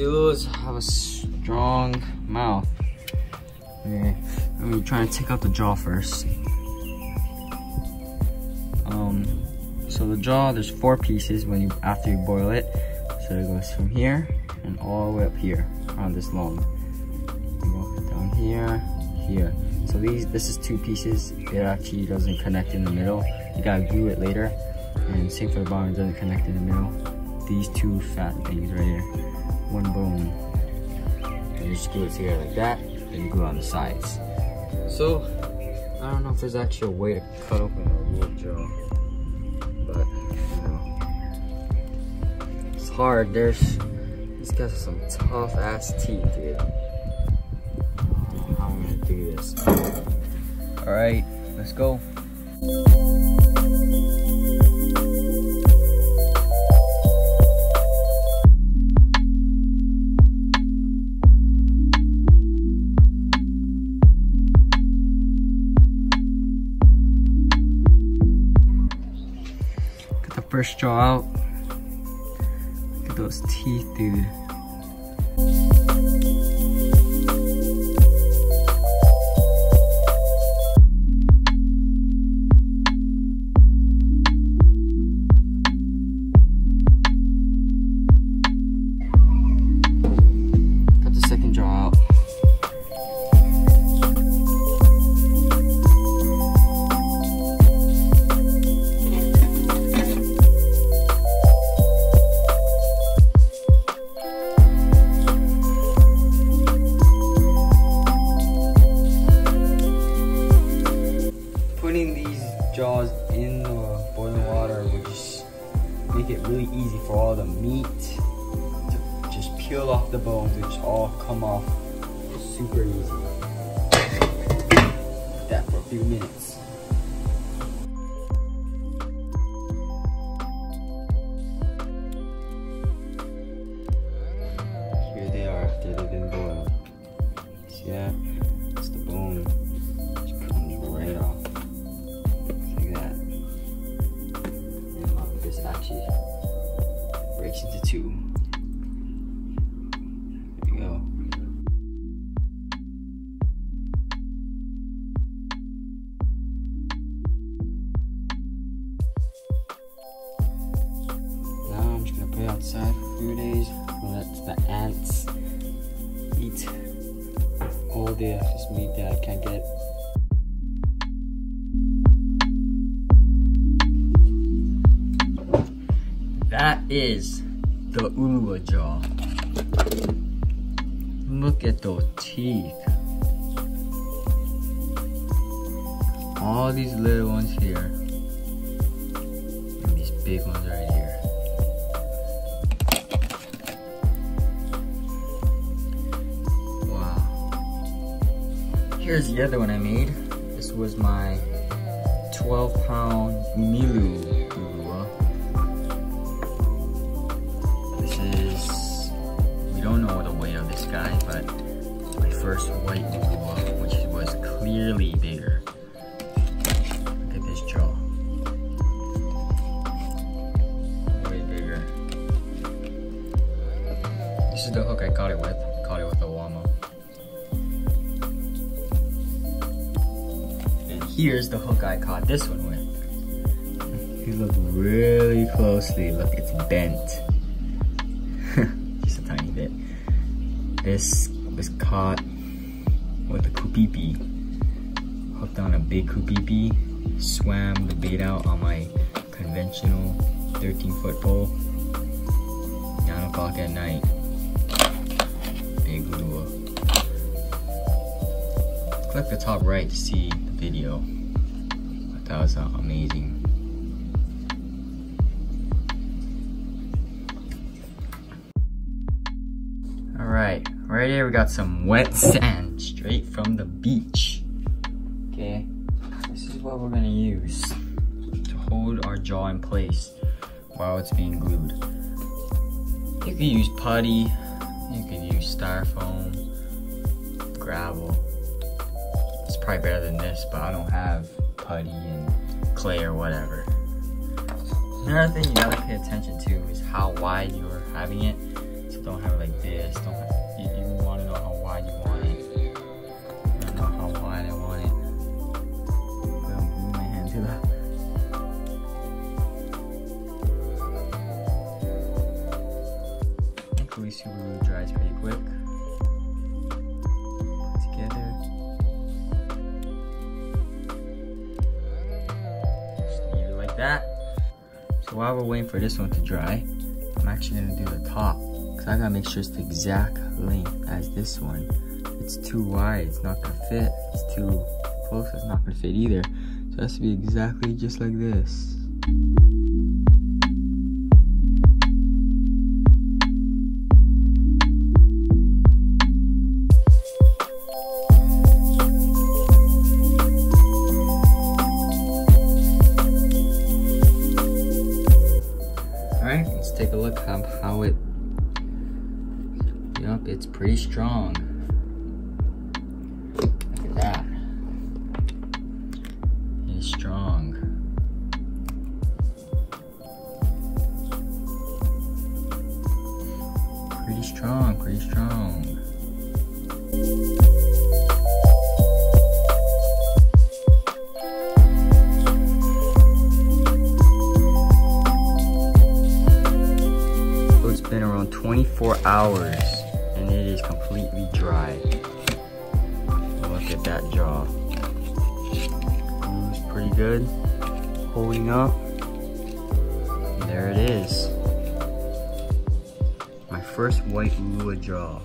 Uluas have a strong mouth. Okay, I'm gonna try to take out the jaw first. So the jaw, there's 4 pieces after you boil it. So it goes from here and all the way up here, around this long. You go down here, here. So this is 2 pieces. It actually doesn't connect in the middle. You gotta glue it later. And same for the bottom, it doesn't connect in the middle. These 2 fat things right here, 1 bone. And you just glue it together like that, and you glue on the sides. So I don't know if there's actually a way to cut open a real jaw, but you know, it's hard. These guys have some tough ass teeth, dude. I don't know how I'm gonna do this. All right, let's go. First jaw out. Look at those teeth, dude. Got the second jaw out. Putting these jaws in the boiling water would just make it really easy for all the meat to just peel off the bones, which all come off super easy. Like that for a few minutes. Here they are after they've been boiled. See that? It's the bone. It comes right off. Actually breaks into 2. There we go. Now I'm just gonna put it outside for a few days. Let the ants eat all the excess meat that I can't get. That is the Ulua jaw. Look at those teeth. All these little ones here. And these big ones right here. Wow. Here's the other one I made. This was my 12-pound Milu Ulua. We don't know the weight of this guy, but my first white Ulua, which was clearly bigger. Look at this jaw. Way bigger. This is the hook I caught it with. Caught it with a wama. And here's the hook I caught this one with. If you look really closely, look, it's bent. Just a tiny bit. This was caught with a kupipi. Hooked on a big kupipi. Swam the bait out on my conventional 13-foot pole. 9 o'clock at night. Big Ulua. Click the top right to see the video. That was amazing. Alright, right here we got some wet sand straight from the beach. Okay, this is what we're gonna use to hold our jaw in place while it's being glued. You could use putty, you could use styrofoam, gravel. It's probably better than this, but I don't have putty and clay or whatever. Another thing you gotta pay attention to is how wide you're having it. So don't have it like this. just don't have, you want to know how wide you want it. I don't know how wide I want it. I'm gonna move my hand to that. Hopefully super glue dries pretty quick. Together. Just leave it like that. So while we're waiting for this one to dry, I'm actually gonna do the top. Cause I gotta make sure it's the exact length as this one. It's too wide, it's not gonna fit. It's too close, it's not gonna fit either. So it has to be exactly just like this. Alright, let's take a look how it. Yup, it's pretty strong. Look at that. It's strong. Pretty strong, pretty strong. So it's been around 24 hours. And it is completely dry. Look at that jaw. Glue's pretty good. Holding up. And there it is. My first white Ulua jaw.